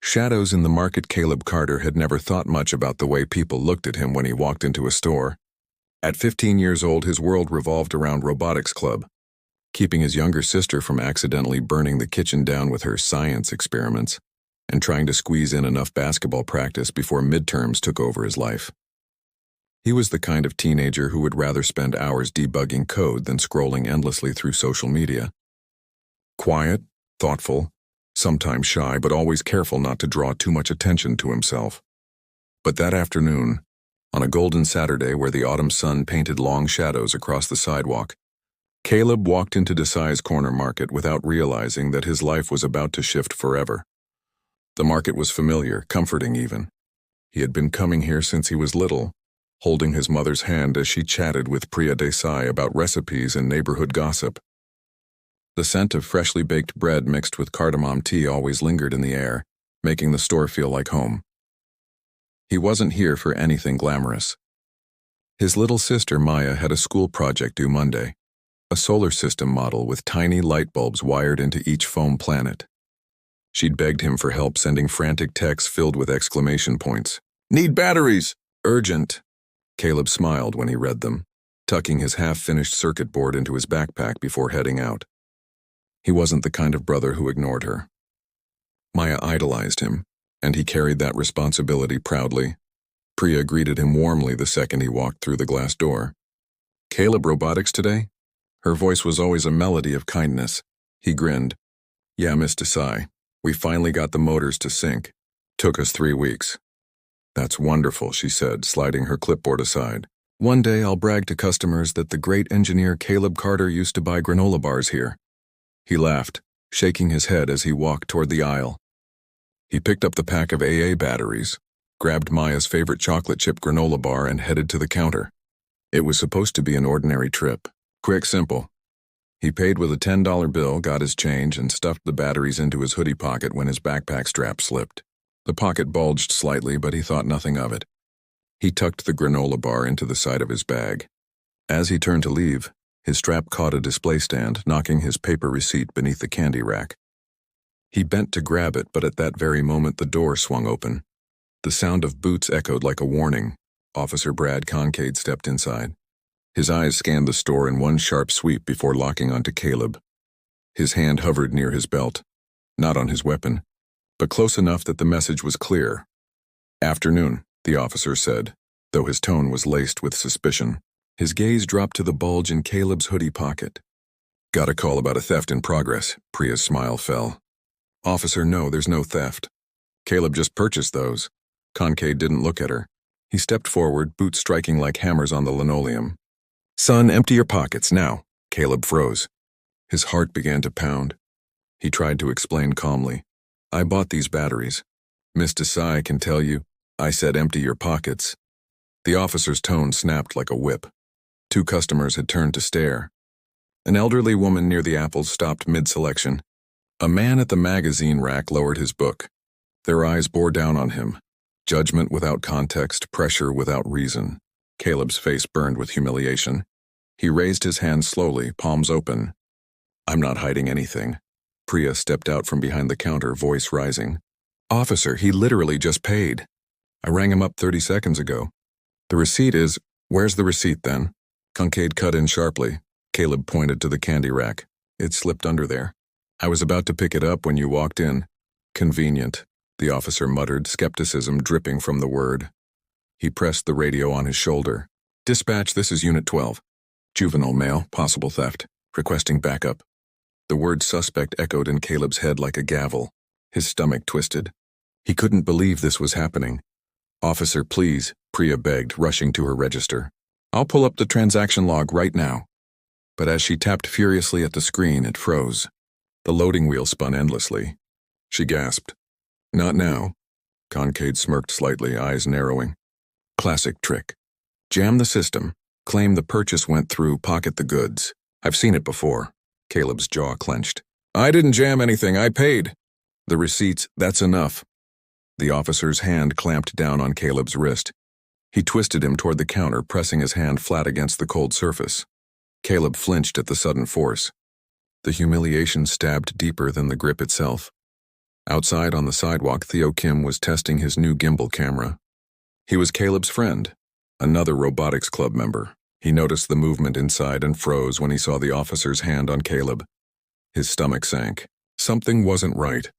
Shadows in the market. Caleb Carter had never thought much about the way people looked at him when he walked into a store. At 15 years old, his world revolved around robotics club, keeping his younger sister from accidentally burning the kitchen down with her science experiments, and trying to squeeze in enough basketball practice before midterms took over his life. He was the kind of teenager who would rather spend hours debugging code than scrolling endlessly through social media. Quiet, thoughtful, sometimes shy, but always careful not to draw too much attention to himself. But that afternoon, on a golden Saturday where the autumn sun painted long shadows across the sidewalk, Caleb walked into Desai's corner market without realizing that his life was about to shift forever. The market was familiar, comforting even. He had been coming here since he was little, holding his mother's hand as she chatted with Priya Desai about recipes and neighborhood gossip. The scent of freshly baked bread mixed with cardamom tea always lingered in the air, making the store feel like home. He wasn't here for anything glamorous. His little sister Maya had a school project due Monday, a solar system model with tiny light bulbs wired into each foam planet. She'd begged him for help, sending frantic texts filled with exclamation points. "Need batteries! Urgent!" Caleb smiled when he read them, tucking his half-finished circuit board into his backpack before heading out. He wasn't the kind of brother who ignored her. Maya idolized him, and he carried that responsibility proudly. Priya greeted him warmly the second he walked through the glass door. "Caleb, robotics today?" Her voice was always a melody of kindness. He grinned. "Yeah, Miss Desai. We finally got the motors to sync. Took us 3 weeks. "That's wonderful," she said, sliding her clipboard aside. "One day I'll brag to customers that the great engineer Caleb Carter used to buy granola bars here." He laughed, shaking his head as he walked toward the aisle. He picked up the pack of AA batteries, grabbed Maya's favorite chocolate chip granola bar, and headed to the counter. It was supposed to be an ordinary trip. Quick, simple. He paid with a $10 bill, got his change, and stuffed the batteries into his hoodie pocket when his backpack strap slipped. The pocket bulged slightly, but he thought nothing of it. He tucked the granola bar into the side of his bag. As he turned to leave, his strap caught a display stand, knocking his paper receipt beneath the candy rack. He bent to grab it, but at that very moment the door swung open. The sound of boots echoed like a warning. Officer Brad Concade stepped inside. His eyes scanned the store in one sharp sweep before locking onto Caleb. His hand hovered near his belt, not on his weapon, but close enough that the message was clear. "Afternoon," the officer said, though his tone was laced with suspicion. His gaze dropped to the bulge in Caleb's hoodie pocket. "Got a call about a theft in progress." Priya's smile fell. "Officer, no, there's no theft. Caleb just purchased those." Concade didn't look at her. He stepped forward, boots striking like hammers on the linoleum. "Son, empty your pockets, now." Caleb froze. His heart began to pound. He tried to explain calmly. "I bought these batteries. Miss Desai can tell you. I said empty your pockets." The officer's tone snapped like a whip. 2 customers had turned to stare. An elderly woman near the apples stopped mid-selection. A man at the magazine rack lowered his book. Their eyes bore down on him. Judgment without context, pressure without reason. Caleb's face burned with humiliation. He raised his hands slowly, palms open. "I'm not hiding anything." Priya stepped out from behind the counter, voice rising. "Officer, he literally just paid. I rang him up 30 seconds ago. The receipt is—" "Where's the receipt, then?" Concade cut in sharply. Caleb pointed to the candy rack. "It slipped under there. I was about to pick it up when you walked in." "Convenient," the officer muttered, skepticism dripping from the word. He pressed the radio on his shoulder. "Dispatch, this is Unit 12. Juvenile male, possible theft. Requesting backup." The word suspect echoed in Caleb's head like a gavel. His stomach twisted. He couldn't believe this was happening. "Officer, please," Priya begged, rushing to her register. "I'll pull up the transaction log right now." But as she tapped furiously at the screen, it froze. The loading wheel spun endlessly. She gasped. "Not now." Concade smirked slightly, eyes narrowing. "Classic trick. Jam the system, claim the purchase went through, pocket the goods. I've seen it before." Caleb's jaw clenched. "I didn't jam anything, I paid." "The receipts, that's enough." The officer's hand clamped down on Caleb's wrist. He twisted him toward the counter, pressing his hand flat against the cold surface. Caleb flinched at the sudden force. The humiliation stabbed deeper than the grip itself. Outside on the sidewalk, Theo Kim was testing his new gimbal camera. He was Caleb's friend, another robotics club member. He noticed the movement inside and froze when he saw the officer's hand on Caleb. His stomach sank. Something wasn't right.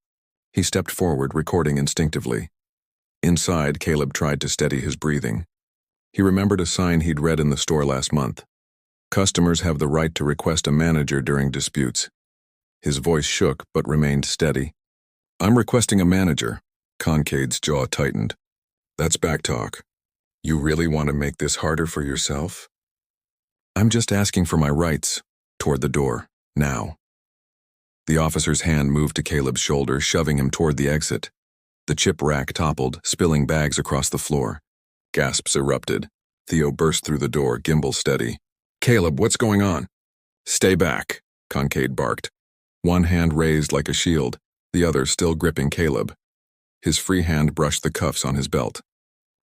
He stepped forward, recording instinctively. Inside, Caleb tried to steady his breathing. He remembered a sign he'd read in the store last month. Customers have the right to request a manager during disputes. His voice shook but remained steady. I'm requesting a manager. Concade's jaw tightened. That's backtalk. You really want to make this harder for yourself? I'm just asking for my rights. Toward the door. Now. The officer's hand moved to Caleb's shoulder, shoving him toward the exit. The chip rack toppled, spilling bags across the floor. Gasps erupted. Theo burst through the door, gimbal steady. Caleb, what's going on? Stay back, Concade barked. One hand raised like a shield, the other still gripping Caleb. His free hand brushed the cuffs on his belt.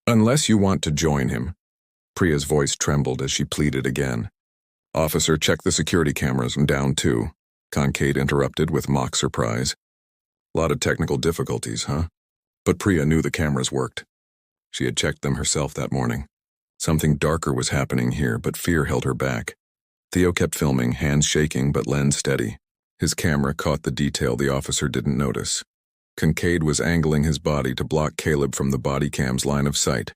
Unless you want to join him. Priya's voice trembled as she pleaded again. Officer, check the security cameras. I'm down too, Concade interrupted with mock surprise. Lot of technical difficulties, huh? But Priya knew the cameras worked. She had checked them herself that morning. Something darker was happening here, but fear held her back. Theo kept filming, hands shaking but lens steady. His camera caught the detail the officer didn't notice. Concade was angling his body to block Caleb from the body cam's line of sight.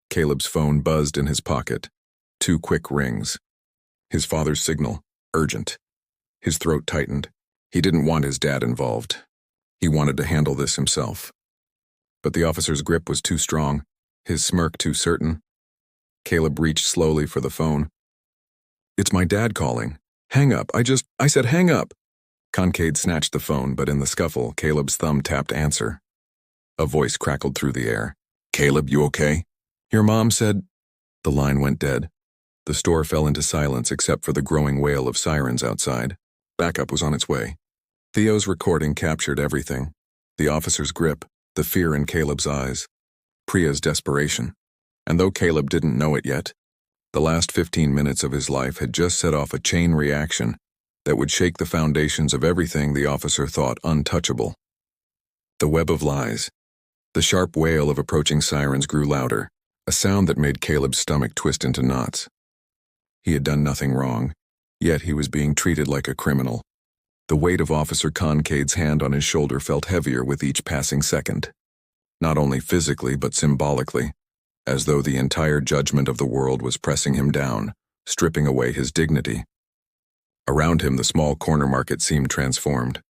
Caleb's phone buzzed in his pocket. 2 quick rings. His father's signal, urgent. His throat tightened. He didn't want his dad involved. He wanted to handle this himself. But the officer's grip was too strong, his smirk too certain. Caleb reached slowly for the phone. It's my dad calling. Hang up, I said hang up. Concade snatched the phone, but in the scuffle, Caleb's thumb tapped answer. A voice crackled through the air. Caleb, you okay? Your mom said... The line went dead. The store fell into silence except for the growing wail of sirens outside. Backup was on its way. Theo's recording captured everything. The officer's grip, the fear in Caleb's eyes, Priya's desperation. And though Caleb didn't know it yet, the last 15 minutes of his life had just set off a chain reaction that would shake the foundations of everything the officer thought untouchable. The web of lies. The sharp wail of approaching sirens grew louder, a sound that made Caleb's stomach twist into knots. He had done nothing wrong, yet he was being treated like a criminal. The weight of Officer Concade's hand on his shoulder felt heavier with each passing second. Not only physically, but symbolically, as though the entire judgment of the world was pressing him down, stripping away his dignity. Around him, the small corner market seemed transformed.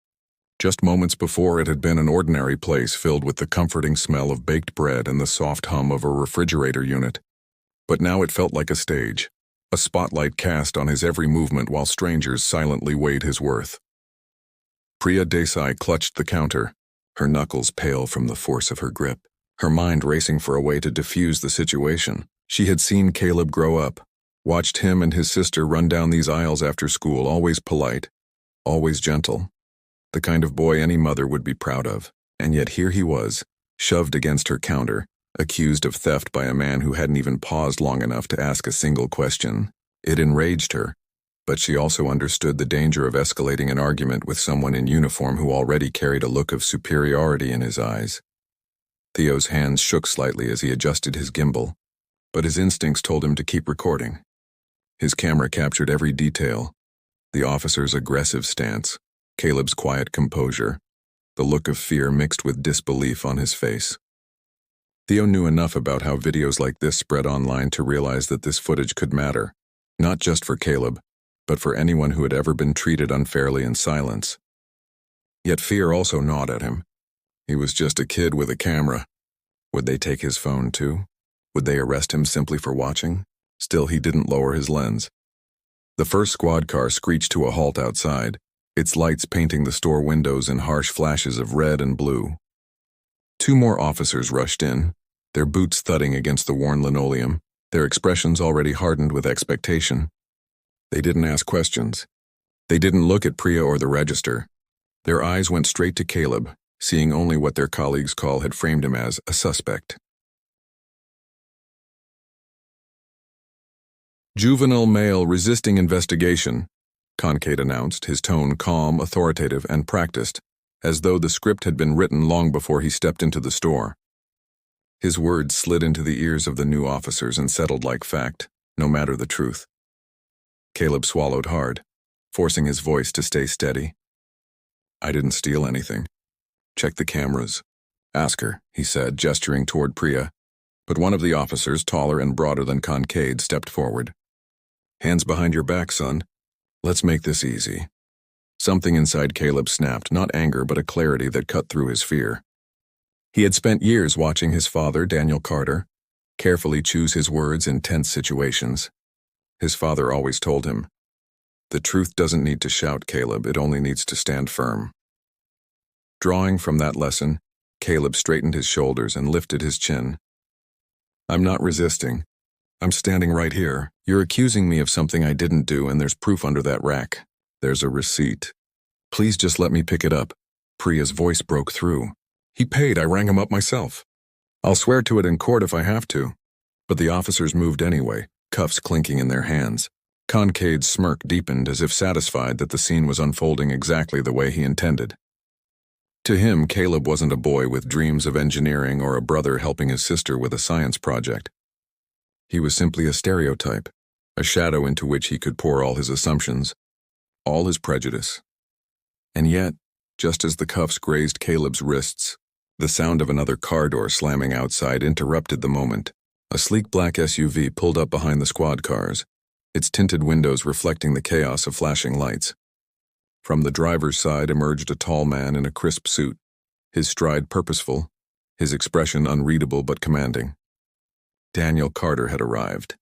Just moments before, it had been an ordinary place filled with the comforting smell of baked bread and the soft hum of a refrigerator unit. But now it felt like a stage, a spotlight cast on his every movement while strangers silently weighed his worth. Priya Desai clutched the counter, her knuckles pale from the force of her grip, her mind racing for a way to diffuse the situation. She had seen Caleb grow up, watched him and his sister run down these aisles after school, always polite, always gentle, the kind of boy any mother would be proud of. And yet here he was, shoved against her counter, accused of theft by a man who hadn't even paused long enough to ask a single question. It enraged her, but she also understood the danger of escalating an argument with someone in uniform who already carried a look of superiority in his eyes. Theo's hands shook slightly as he adjusted his gimbal, but his instincts told him to keep recording. His camera captured every detail: the officer's aggressive stance, Caleb's quiet composure, the look of fear mixed with disbelief on his face. Theo knew enough about how videos like this spread online to realize that this footage could matter, not just for Caleb, but for anyone who had ever been treated unfairly in silence. Yet fear also gnawed at him. He was just a kid with a camera. Would they take his phone too? Would they arrest him simply for watching? Still, he didn't lower his lens. The first squad car screeched to a halt outside, its lights painting the store windows in harsh flashes of red and blue. 2 more officers rushed in, their boots thudding against the worn linoleum, their expressions already hardened with expectation. They didn't ask questions. They didn't look at Priya or the register. Their eyes went straight to Caleb, seeing only what their colleagues' call had framed him as a suspect. Juvenile male resisting investigation, Concade announced, his tone calm, authoritative, and practiced. as though the script had been written long before he stepped into the store. His words slid into the ears of the new officers and settled like fact, no matter the truth. Caleb swallowed hard, forcing his voice to stay steady. "I didn't steal anything. Check the cameras. Ask her," he said, gesturing toward Priya. But one of the officers, taller and broader than Kincaid, stepped forward. "Hands behind your back, son. Let's make this easy." Something inside Caleb snapped, not anger but a clarity that cut through his fear. He had spent years watching his father, Daniel Carter, carefully choose his words in tense situations. His father always told him, "The truth doesn't need to shout, Caleb, it only needs to stand firm." Drawing from that lesson, Caleb straightened his shoulders and lifted his chin. "I'm not resisting. I'm standing right here. You're accusing me of something I didn't do, and there's proof under that rack. There's a receipt. Please just let me pick it up." Priya's voice broke through. "He paid. I rang him up myself. I'll swear to it in court if I have to." But the officers moved anyway, cuffs clinking in their hands. Kincaid's smirk deepened as if satisfied that the scene was unfolding exactly the way he intended. To him, Caleb wasn't a boy with dreams of engineering or a brother helping his sister with a science project. He was simply a stereotype, a shadow into which he could pour all his assumptions, all his prejudice. And yet, just as the cuffs grazed Caleb's wrists, the sound of another car door slamming outside interrupted the moment. A sleek black SUV pulled up behind the squad cars, its tinted windows reflecting the chaos of flashing lights. From the driver's side emerged a tall man in a crisp suit, his stride purposeful, his expression unreadable but commanding. Daniel Carter had arrived.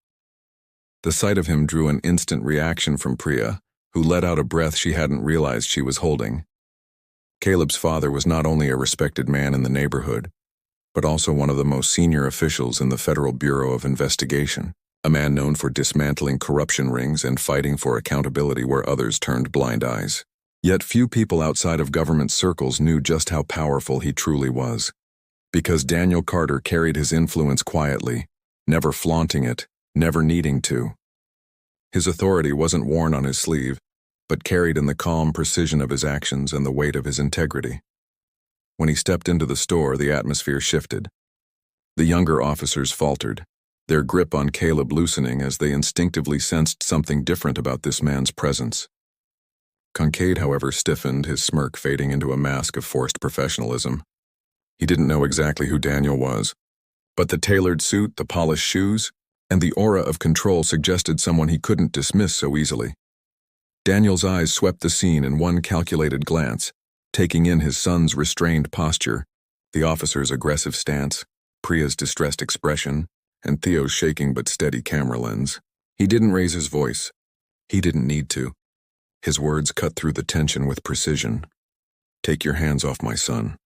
The sight of him drew an instant reaction from Priya, who let out a breath she hadn't realized she was holding. Caleb's father was not only a respected man in the neighborhood, but also one of the most senior officials in the Federal Bureau of Investigation, a man known for dismantling corruption rings and fighting for accountability where others turned blind eyes. Yet few people outside of government circles knew just how powerful he truly was. Because Daniel Carter carried his influence quietly, never flaunting it, never needing to. His authority wasn't worn on his sleeve, but carried in the calm precision of his actions and the weight of his integrity. When he stepped into the store, the atmosphere shifted. The younger officers faltered, their grip on Caleb loosening as they instinctively sensed something different about this man's presence. Kincaid, however, stiffened, his smirk fading into a mask of forced professionalism. He didn't know exactly who Daniel was, but the tailored suit, the polished shoes, and the aura of control suggested someone he couldn't dismiss so easily. Daniel's eyes swept the scene in one calculated glance, taking in his son's restrained posture, the officer's aggressive stance, Priya's distressed expression, and Theo's shaking but steady camera lens. He didn't raise his voice. He didn't need to. His words cut through the tension with precision. "Take your hands off my son."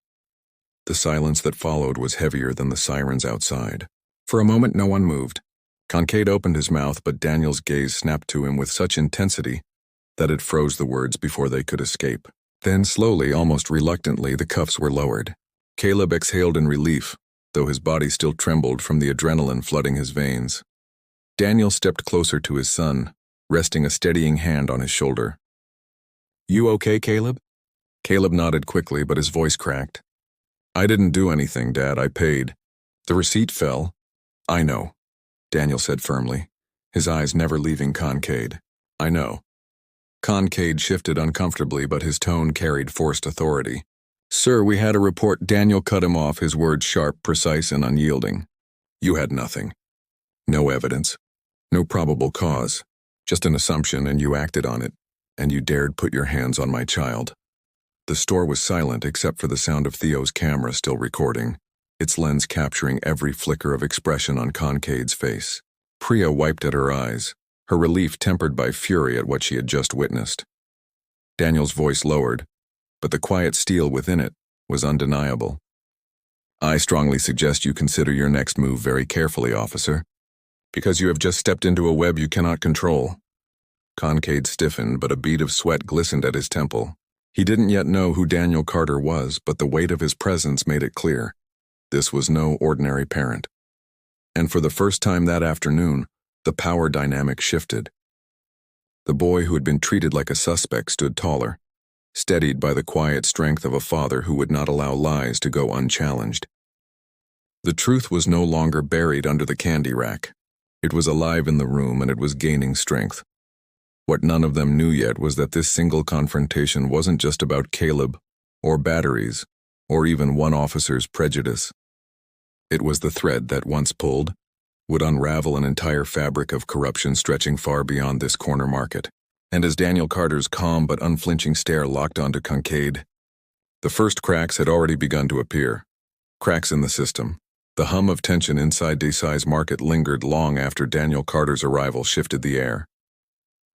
The silence that followed was heavier than the sirens outside. For a moment no one moved. Kincaid opened his mouth, but Daniel's gaze snapped to him with such intensity that it froze the words before they could escape. Then slowly, almost reluctantly, the cuffs were lowered. Caleb exhaled in relief, though his body still trembled from the adrenaline flooding his veins. Daniel stepped closer to his son, resting a steadying hand on his shoulder. "You okay, Caleb?" Caleb nodded quickly, but his voice cracked. "I didn't do anything, Dad. I paid. The receipt fell." "I know," Daniel said firmly, his eyes never leaving Kincaid. "I know." Kincaid shifted uncomfortably, but his tone carried forced authority. "Sir, we had a report." Daniel cut him off, his words sharp, precise, and unyielding. "You had nothing. No evidence. No probable cause. Just an assumption, and you acted on it. And you dared put your hands on my child." The store was silent except for the sound of Theo's camera still recording, its lens capturing every flicker of expression on Kincaid's face. Priya wiped at her eyes, her relief tempered by fury at what she had just witnessed. Daniel's voice lowered, but the quiet steel within it was undeniable. "I strongly suggest you consider your next move very carefully, officer, because you have just stepped into a web you cannot control." Kincaid stiffened, but a bead of sweat glistened at his temple. He didn't yet know who Daniel Carter was, but the weight of his presence made it clear. This was no ordinary parent. And for the first time that afternoon, the power dynamic shifted. The boy who had been treated like a suspect stood taller, steadied by the quiet strength of a father who would not allow lies to go unchallenged. The truth was no longer buried under the candy rack. It was alive in the room, and it was gaining strength. What none of them knew yet was that this single confrontation wasn't just about Caleb, or batteries, or even one officer's prejudice. It was the thread that, once pulled, would unravel an entire fabric of corruption stretching far beyond this corner market. And as Daniel Carter's calm but unflinching stare locked onto Kincaid, the first cracks had already begun to appear. Cracks in the system. The hum of tension inside Desai's market lingered long after Daniel Carter's arrival shifted the air.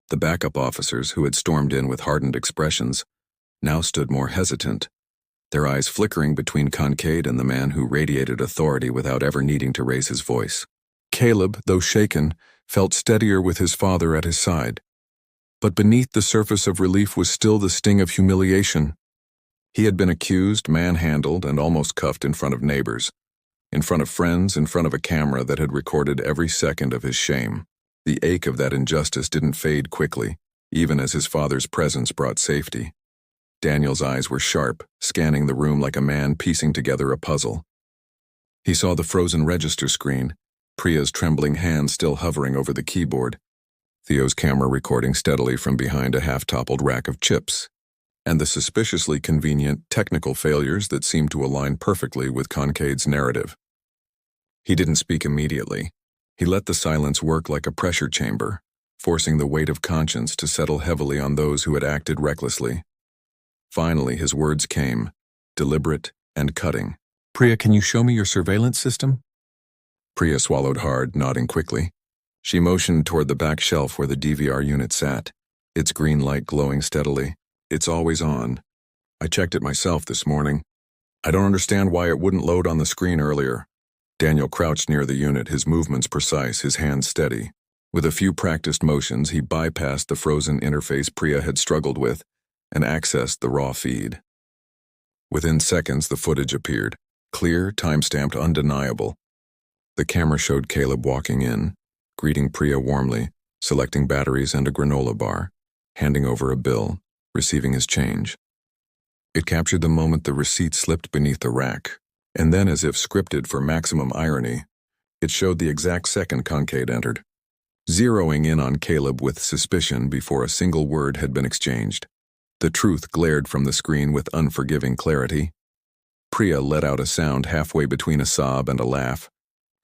The backup officers, who had stormed in with hardened expressions, now stood more hesitant, their eyes flickering between Kincaid and the man who radiated authority without ever needing to raise his voice. Caleb, though shaken, felt steadier with his father at his side. But beneath the surface of relief was still the sting of humiliation. He had been accused, manhandled, and almost cuffed in front of neighbors, in front of friends, in front of a camera that had recorded every second of his shame. The ache of that injustice didn't fade quickly, even as his father's presence brought safety. Daniel's eyes were sharp, scanning the room like a man piecing together a puzzle. He saw the frozen register screen, Priya's trembling hand still hovering over the keyboard, Theo's camera recording steadily from behind a half-toppled rack of chips, and the suspiciously convenient technical failures that seemed to align perfectly with Kincaid's narrative. He didn't speak immediately. He let the silence work like a pressure chamber, forcing the weight of conscience to settle heavily on those who had acted recklessly. Finally, his words came, deliberate and cutting. "Priya, can you show me your surveillance system?" Priya swallowed hard, nodding quickly. She motioned toward the back shelf where the DVR unit sat, its green light glowing steadily. "It's always on. I checked it myself this morning. I don't understand why it wouldn't load on the screen earlier." Daniel crouched near the unit, his movements precise, his hands steady. With a few practiced motions, he bypassed the frozen interface Priya had struggled with and accessed the raw feed. Within seconds, the footage appeared. Clear, time-stamped, undeniable. The camera showed Caleb walking in, greeting Priya warmly, selecting batteries and a granola bar, handing over a bill, receiving his change. It captured the moment the receipt slipped beneath the rack, and then, as if scripted for maximum irony, it showed the exact second Kincaid entered, zeroing in on Caleb with suspicion before a single word had been exchanged. The truth glared from the screen with unforgiving clarity. Priya let out a sound halfway between a sob and a laugh,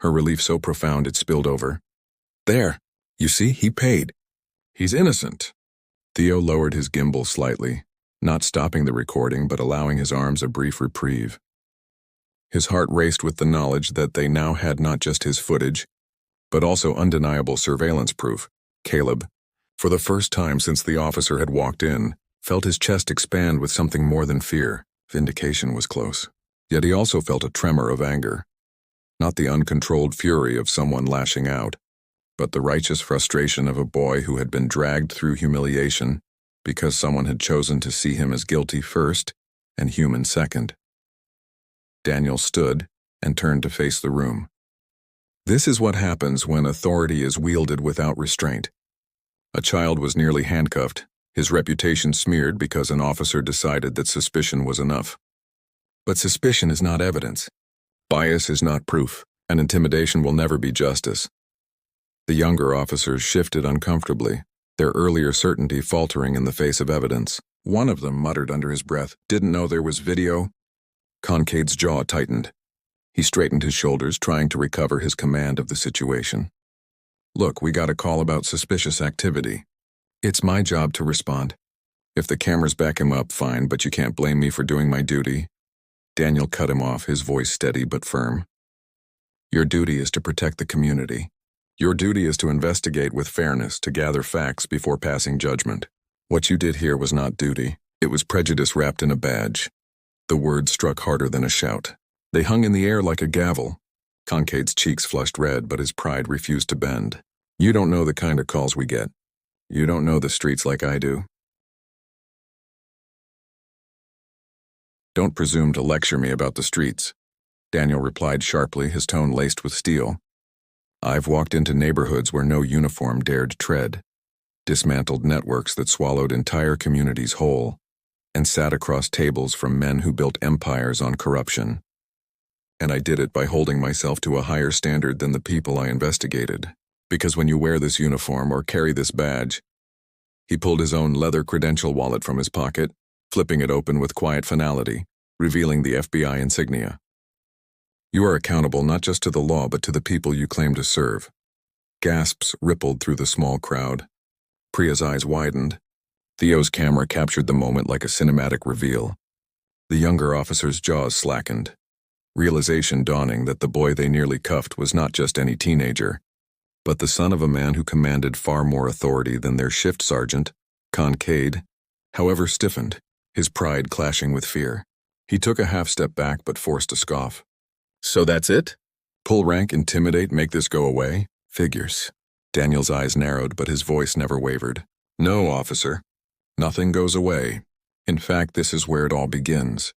her relief so profound it spilled over. "There, you see, he paid. He's innocent." Theo lowered his gimbal slightly, not stopping the recording but allowing his arms a brief reprieve. His heart raced with the knowledge that they now had not just his footage, but also undeniable surveillance proof. Caleb, for the first time since the officer had walked in, felt his chest expand with something more than fear. Vindication was close. Yet he also felt a tremor of anger. Not the uncontrolled fury of someone lashing out, but the righteous frustration of a boy who had been dragged through humiliation because someone had chosen to see him as guilty first and human second. Daniel stood and turned to face the room. This is what happens when authority is wielded without restraint. A child was nearly handcuffed, his reputation smeared because an officer decided that suspicion was enough. But suspicion is not evidence. Bias is not proof, and intimidation will never be justice. The younger officers shifted uncomfortably, their earlier certainty faltering in the face of evidence. One of them muttered under his breath, "Didn't know there was video?" Kincaid's jaw tightened. He straightened his shoulders, trying to recover his command of the situation. "Look, we got a call about suspicious activity. It's my job to respond. If the cameras back him up, fine, but you can't blame me for doing my duty." Daniel cut him off, his voice steady but firm. "Your duty is to protect the community. Your duty is to investigate with fairness, to gather facts before passing judgment. What you did here was not duty. It was prejudice wrapped in a badge." The words struck harder than a shout. They hung in the air like a gavel. Kincaid's cheeks flushed red, but his pride refused to bend. "You don't know the kind of calls we get. You don't know the streets like I do. Don't presume to lecture me about the streets," Daniel replied sharply, his tone laced with steel. "I've walked into neighborhoods where no uniform dared tread, dismantled networks that swallowed entire communities whole, and sat across tables from men who built empires on corruption. And I did it by holding myself to a higher standard than the people I investigated. Because when you wear this uniform or carry this badge, he pulled his own leather credential wallet from his pocket, flipping it open with quiet finality, revealing the FBI insignia. You are accountable not just to the law but to the people you claim to serve. Gasps rippled through the small crowd. Priya's eyes widened. Theo's camera captured the moment like a cinematic reveal. The younger officer's jaws slackened, realization dawning that the boy they nearly cuffed was not just any teenager, but the son of a man who commanded far more authority than their shift sergeant, Kincaid, however stiffened, his pride clashing with fear. He took a half-step back but forced a scoff. So that's it? Pull rank, intimidate, make this go away? Figures. Daniel's eyes narrowed, but his voice never wavered. No, officer. Nothing goes away. In fact, this is where it all begins.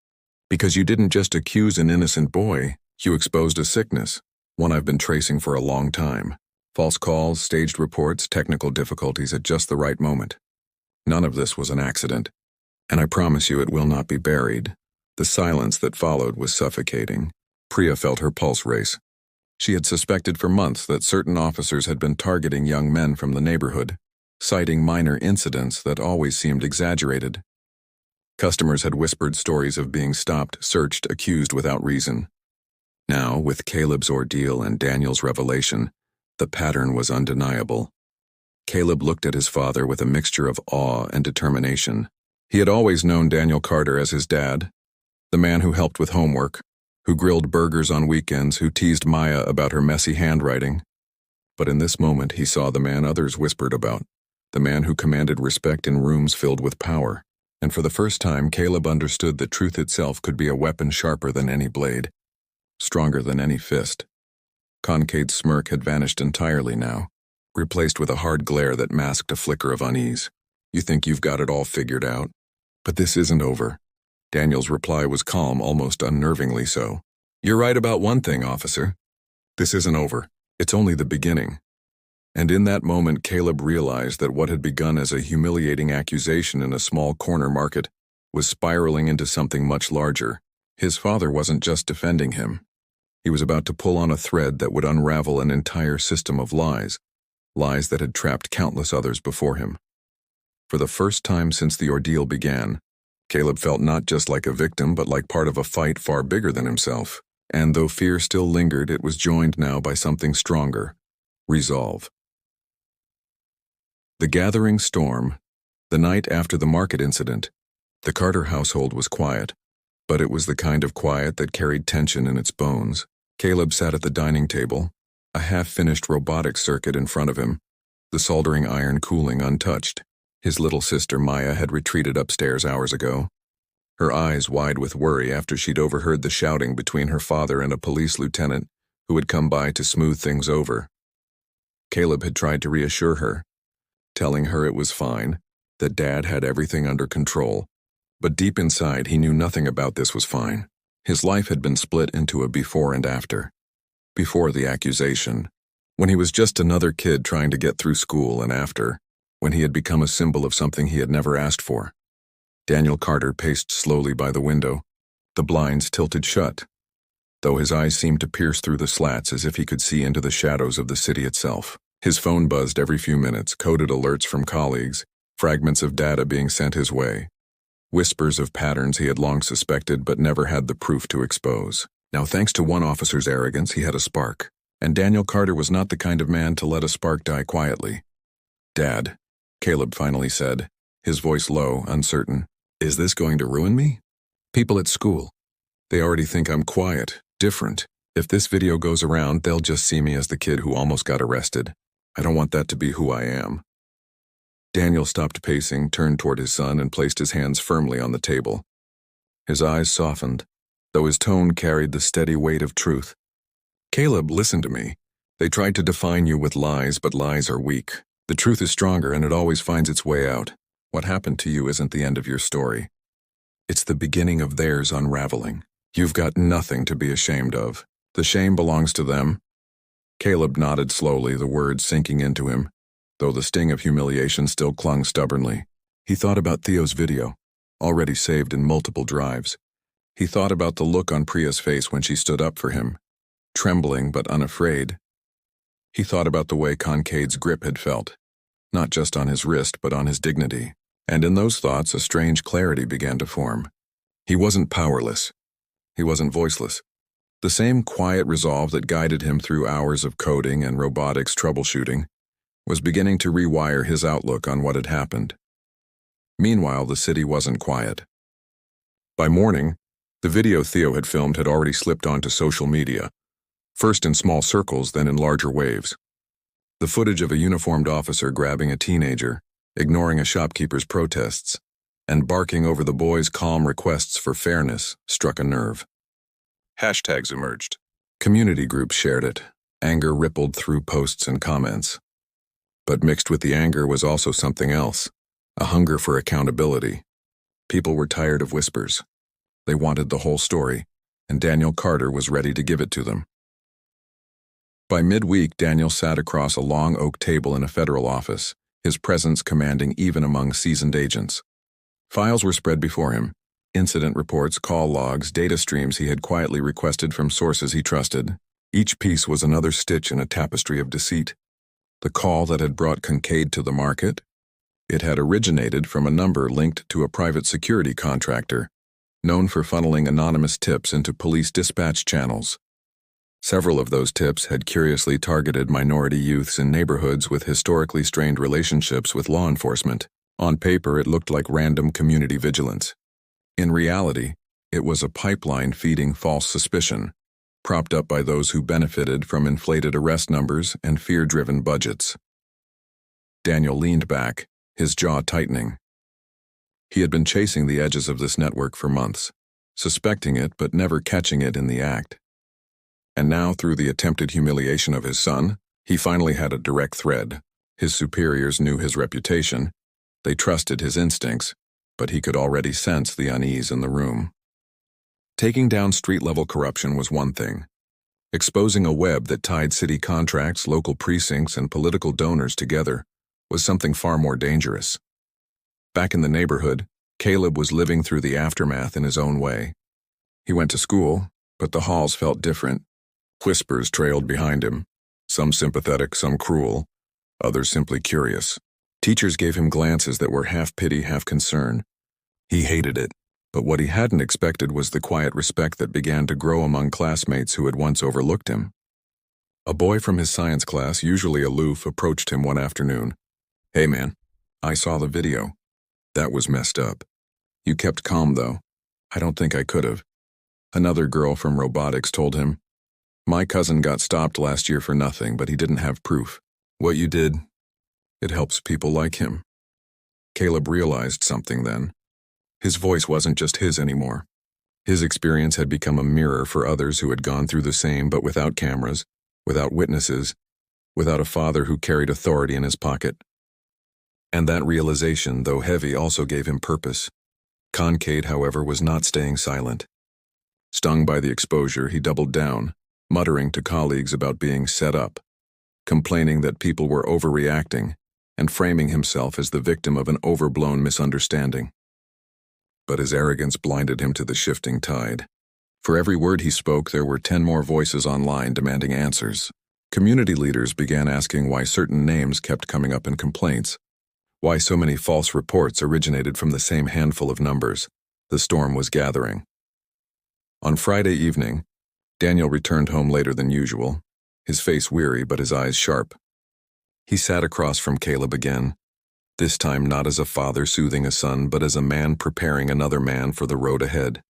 Because you didn't just accuse an innocent boy, you exposed a sickness, one I've been tracing for a long time. False calls, staged reports, technical difficulties at just the right moment. None of this was an accident, and I promise you it will not be buried. The silence that followed was suffocating. Priya felt her pulse race. She had suspected for months that certain officers had been targeting young men from the neighborhood, citing minor incidents that always seemed exaggerated. Customers had whispered stories of being stopped, searched, accused without reason. Now, with Caleb's ordeal and Daniel's revelation, the pattern was undeniable. Caleb looked at his father with a mixture of awe and determination. He had always known Daniel Carter as his dad, the man who helped with homework, who grilled burgers on weekends, who teased Maya about her messy handwriting. But in this moment he saw the man others whispered about, the man who commanded respect in rooms filled with power. And for the first time Caleb understood that truth itself could be a weapon sharper than any blade, stronger than any fist. Kincaid's smirk had vanished entirely now, replaced with a hard glare that masked a flicker of unease. You think you've got it all figured out? But this isn't over. Daniel's reply was calm, almost unnervingly so. You're right about one thing, officer. This isn't over. It's only the beginning. And in that moment, Caleb realized that what had begun as a humiliating accusation in a small corner market was spiraling into something much larger. His father wasn't just defending him. He was about to pull on a thread that would unravel an entire system of lies, lies that had trapped countless others before him. For the first time since the ordeal began, Caleb felt not just like a victim, but like part of a fight far bigger than himself. And though fear still lingered, it was joined now by something stronger: resolve. The gathering storm, the night after the market incident, the Carter household was quiet, but it was the kind of quiet that carried tension in its bones. Caleb sat at the dining table, a half-finished robotic circuit in front of him, the soldering iron cooling untouched. His little sister Maya had retreated upstairs hours ago, her eyes wide with worry after she'd overheard the shouting between her father and a police lieutenant who had come by to smooth things over. Caleb had tried to reassure her, telling her it was fine, that Dad had everything under control, but deep inside he knew nothing about this was fine. His life had been split into a before and after. Before the accusation, when he was just another kid trying to get through school, and after, when he had become a symbol of something he had never asked for. Daniel Carter paced slowly by the window, the blinds tilted shut, though his eyes seemed to pierce through the slats as if he could see into the shadows of the city itself. His phone buzzed every few minutes, coded alerts from colleagues, fragments of data being sent his way, whispers of patterns he had long suspected but never had the proof to expose. Now, thanks to one officer's arrogance, he had a spark, and Daniel Carter was not the kind of man to let a spark die quietly. Dad, Caleb finally said, his voice low, uncertain. Is this going to ruin me? People at school. They already think I'm quiet, different. If this video goes around, they'll just see me as the kid who almost got arrested. I don't want that to be who I am. Daniel stopped pacing, turned toward his son, and placed his hands firmly on the table. His eyes softened, though his tone carried the steady weight of truth. Caleb, listen to me. They tried to define you with lies, but lies are weak. The truth is stronger, and it always finds its way out. What happened to you isn't the end of your story. It's the beginning of theirs unraveling. You've got nothing to be ashamed of. The shame belongs to them. Caleb nodded slowly, the words sinking into him, though the sting of humiliation still clung stubbornly. He thought about Theo's video, already saved in multiple drives. He thought about the look on Priya's face when she stood up for him, trembling but unafraid. He thought about the way Kincaid's grip had felt, not just on his wrist but on his dignity, and in those thoughts a strange clarity began to form. He wasn't powerless. He wasn't voiceless. The same quiet resolve that guided him through hours of coding and robotics troubleshooting was beginning to rewire his outlook on what had happened. Meanwhile, the city wasn't quiet. By morning, the video Theo had filmed had already slipped onto social media, first in small circles, then in larger waves. The footage of a uniformed officer grabbing a teenager, ignoring a shopkeeper's protests, and barking over the boy's calm requests for fairness struck a nerve. Hashtags emerged. Community groups shared it. Anger rippled through posts and comments. But mixed with the anger was also something else, a hunger for accountability. People were tired of whispers. They wanted the whole story, and Daniel Carter was ready to give it to them. By midweek, Daniel sat across a long oak table in a federal office, his presence commanding even among seasoned agents. Files were spread before him, incident reports, call logs, data streams he had quietly requested from sources he trusted. Each piece was another stitch in a tapestry of deceit. The call that had brought Kincaid to the market? It had originated from a number linked to a private security contractor, known for funneling anonymous tips into police dispatch channels. Several of those tips had curiously targeted minority youths in neighborhoods with historically strained relationships with law enforcement. On paper, it looked like random community vigilance. In reality, it was a pipeline feeding false suspicion, propped up by those who benefited from inflated arrest numbers and fear-driven budgets. Daniel leaned back, his jaw tightening. He had been chasing the edges of this network for months, suspecting it but never catching it in the act. And now, through the attempted humiliation of his son, he finally had a direct thread. His superiors knew his reputation. They trusted his instincts, but he could already sense the unease in the room. Taking down street-level corruption was one thing. Exposing a web that tied city contracts, local precincts, and political donors together was something far more dangerous. Back in the neighborhood, Caleb was living through the aftermath in his own way. He went to school, but the halls felt different. Whispers trailed behind him, some sympathetic, some cruel, others simply curious. Teachers gave him glances that were half pity, half concern. He hated it, but what he hadn't expected was the quiet respect that began to grow among classmates who had once overlooked him. A boy from his science class, usually aloof, approached him one afternoon. "Hey man, I saw the video. That was messed up. You kept calm though. I don't think I could have." Another girl from robotics told him, "My cousin got stopped last year for nothing, but he didn't have proof. What you did, it helps people like him." Caleb realized something then. His voice wasn't just his anymore. His experience had become a mirror for others who had gone through the same but without cameras, without witnesses, without a father who carried authority in his pocket. And that realization, though heavy, also gave him purpose. Kincaid, however, was not staying silent. Stung by the exposure, he doubled down, muttering to colleagues about being set up, complaining that people were overreacting, and framing himself as the victim of an overblown misunderstanding. But his arrogance blinded him to the shifting tide. For every word he spoke, there were 10 more voices online demanding answers. Community leaders began asking why certain names kept coming up in complaints, why so many false reports originated from the same handful of numbers. The storm was gathering. On Friday evening, Daniel returned home later than usual, his face weary but his eyes sharp. He sat across from Caleb again, this time not as a father soothing a son, but as a man preparing another man for the road ahead.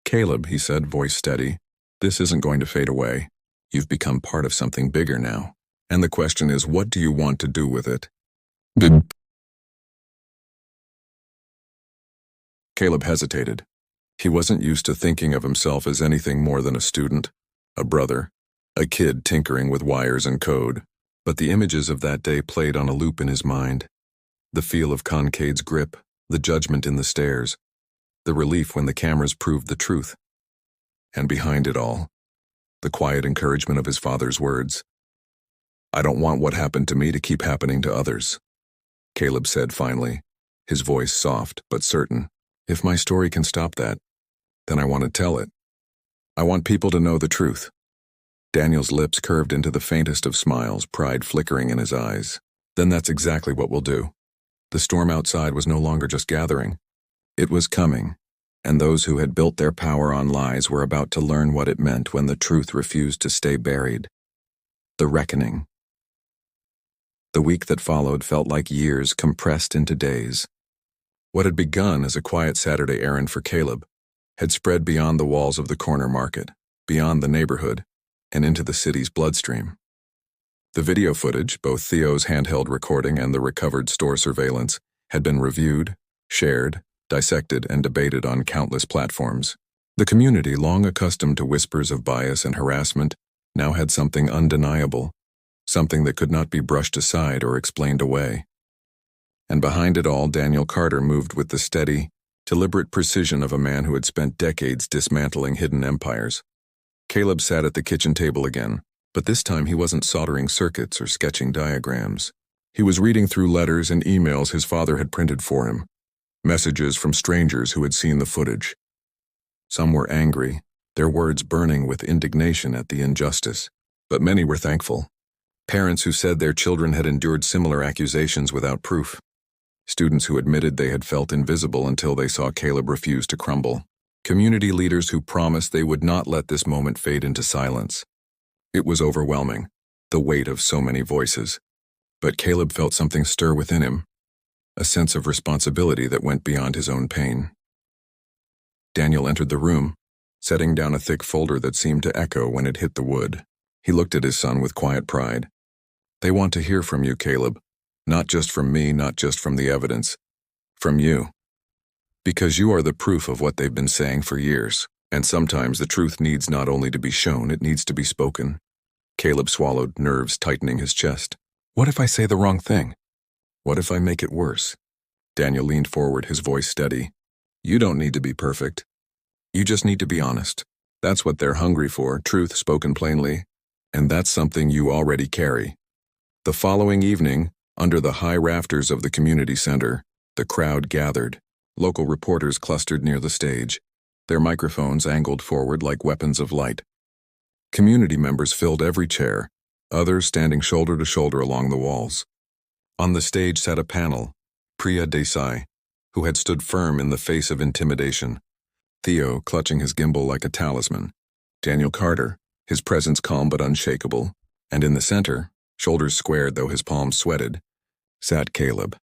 "Caleb," he said, voice steady, "this isn't going to fade away. You've become part of something bigger now. And the question is, what do you want to do with it?" Caleb hesitated. He wasn't used to thinking of himself as anything more than a student, a brother, a kid tinkering with wires and code. But the images of that day played on a loop in his mind. The feel of Kincaid's grip, the judgment in the stares, the relief when the cameras proved the truth. And behind it all, the quiet encouragement of his father's words. "I don't want what happened to me to keep happening to others," Caleb said finally, his voice soft but certain. If my story can stop that, then I want to tell it. I want people to know the truth. Daniel's lips curved into the faintest of smiles, pride flickering in his eyes. Then that's exactly what we'll do. The storm outside was no longer just gathering. It was coming, and those who had built their power on lies were about to learn what it meant when the truth refused to stay buried. The reckoning. The week that followed felt like years compressed into days. What had begun as a quiet Saturday errand for Caleb had spread beyond the walls of the corner market, beyond the neighborhood, and into the city's bloodstream. The video footage, both Theo's handheld recording and the recovered store surveillance, had been reviewed, shared, dissected, and debated on countless platforms. The community, long accustomed to whispers of bias and harassment, now had something undeniable, something that could not be brushed aside or explained away. And behind it all, Daniel Carter moved with the steady, deliberate precision of a man who had spent decades dismantling hidden empires. Caleb sat at the kitchen table again, but this time he wasn't soldering circuits or sketching diagrams. He was reading through letters and emails his father had printed for him, messages from strangers who had seen the footage. Some were angry, their words burning with indignation at the injustice, but many were thankful. Parents who said their children had endured similar accusations without proof. Students who admitted they had felt invisible until they saw Caleb refuse to crumble. Community leaders who promised they would not let this moment fade into silence. It was overwhelming, the weight of so many voices. But Caleb felt something stir within him, a sense of responsibility that went beyond his own pain. Daniel entered the room, setting down a thick folder that seemed to echo when it hit the wood. He looked at his son with quiet pride. "They want to hear from you, Caleb. Not just from me, not just from the evidence. From you. Because you are the proof of what they've been saying for years. And sometimes the truth needs not only to be shown, it needs to be spoken." Caleb swallowed, nerves tightening his chest. What if I say the wrong thing? What if I make it worse? Daniel leaned forward, his voice steady. You don't need to be perfect. You just need to be honest. That's what they're hungry for, truth spoken plainly. And that's something you already carry. The following evening, under the high rafters of the community center, the crowd gathered. Local reporters clustered near the stage, their microphones angled forward like weapons of light. Community members filled every chair, others standing shoulder to shoulder along the walls. On the stage sat a panel, Priya Desai, who had stood firm in the face of intimidation, Theo clutching his gimbal like a talisman, Daniel Carter, his presence calm but unshakable, and in the center, shoulders squared though his palms sweated, sat Caleb.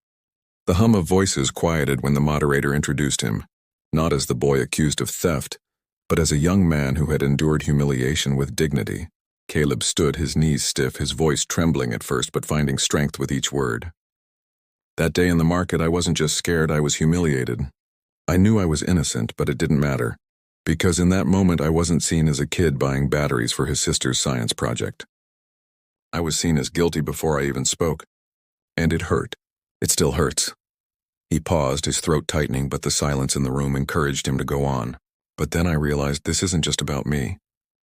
The hum of voices quieted when the moderator introduced him, not as the boy accused of theft, but as a young man who had endured humiliation with dignity. Caleb stood, his knees stiff, his voice trembling at first but finding strength with each word. That day in the market, I wasn't just scared, I was humiliated. I knew I was innocent, but it didn't matter, because in that moment I wasn't seen as a kid buying batteries for his sister's science project. I was seen as guilty before I even spoke, and it hurt. It still hurts. He paused, his throat tightening, but the silence in the room encouraged him to go on. But then I realized this isn't just about me.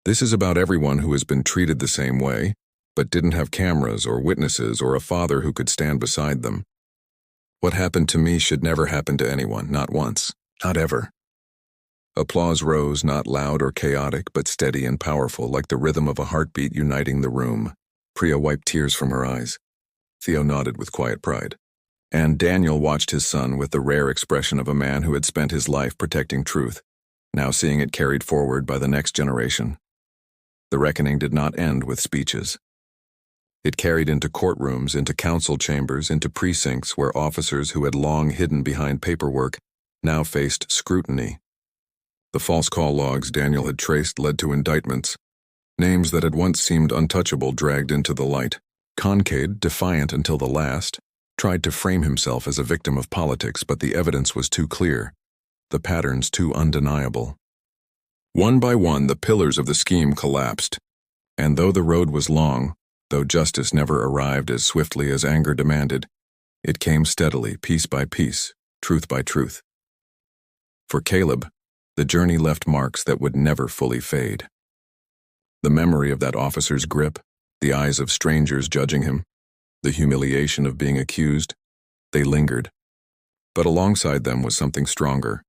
This is about everyone who has been treated the same way, but didn't have cameras or witnesses or a father who could stand beside them. What happened to me should never happen to anyone, not once, not ever. Applause rose, not loud or chaotic, but steady and powerful, like the rhythm of a heartbeat uniting the room. Priya wiped tears from her eyes. Theo nodded with quiet pride. And Daniel watched his son with the rare expression of a man who had spent his life protecting truth, now seeing it carried forward by the next generation. The reckoning did not end with speeches. It carried into courtrooms, into council chambers, into precincts where officers who had long hidden behind paperwork now faced scrutiny. The false call logs Daniel had traced led to indictments. Names that had once seemed untouchable dragged into the light. Concade, defiant until the last, tried to frame himself as a victim of politics, but the evidence was too clear, the patterns too undeniable. One by one, the pillars of the scheme collapsed, and though the road was long, though justice never arrived as swiftly as anger demanded, it came steadily, piece by piece, truth by truth. For Caleb, the journey left marks that would never fully fade. The memory of that officer's grip, the eyes of strangers judging him, the humiliation of being accused, they lingered. But alongside them was something stronger,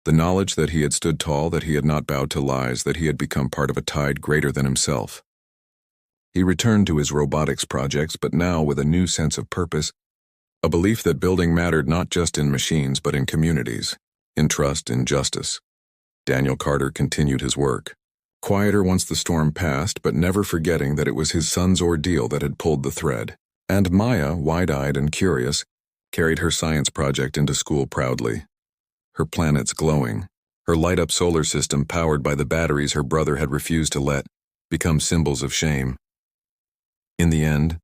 The knowledge that he had stood tall, that he had not bowed to lies, that he had become part of a tide greater than himself. He returned to his robotics projects, but now with a new sense of purpose, a belief that building mattered not just in machines but in communities, in trust, in justice. Daniel Carter continued his work, quieter once the storm passed, but never forgetting that it was his son's ordeal that had pulled the thread. And Maya, wide-eyed and curious, carried her science project into school proudly. Her planets glowing, her light-up solar system powered by the batteries her brother had refused to let become symbols of shame. In the end,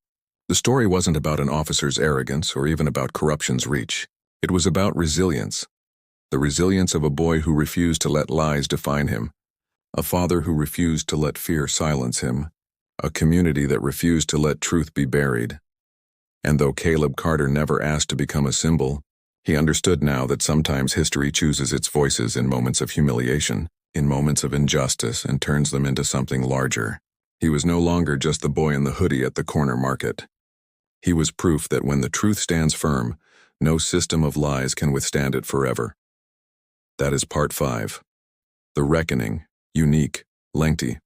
the story wasn't about an officer's arrogance or even about corruption's reach. It was about resilience. The resilience of a boy who refused to let lies define him, a father who refused to let fear silence him, a community that refused to let truth be buried. And though Caleb Carter never asked to become a symbol, he understood now that sometimes history chooses its voices in moments of humiliation, in moments of injustice, and turns them into something larger. He was no longer just the boy in the hoodie at the corner market. He was proof that when the truth stands firm, no system of lies can withstand it forever. That is part 5. The Reckoning, unique, lengthy,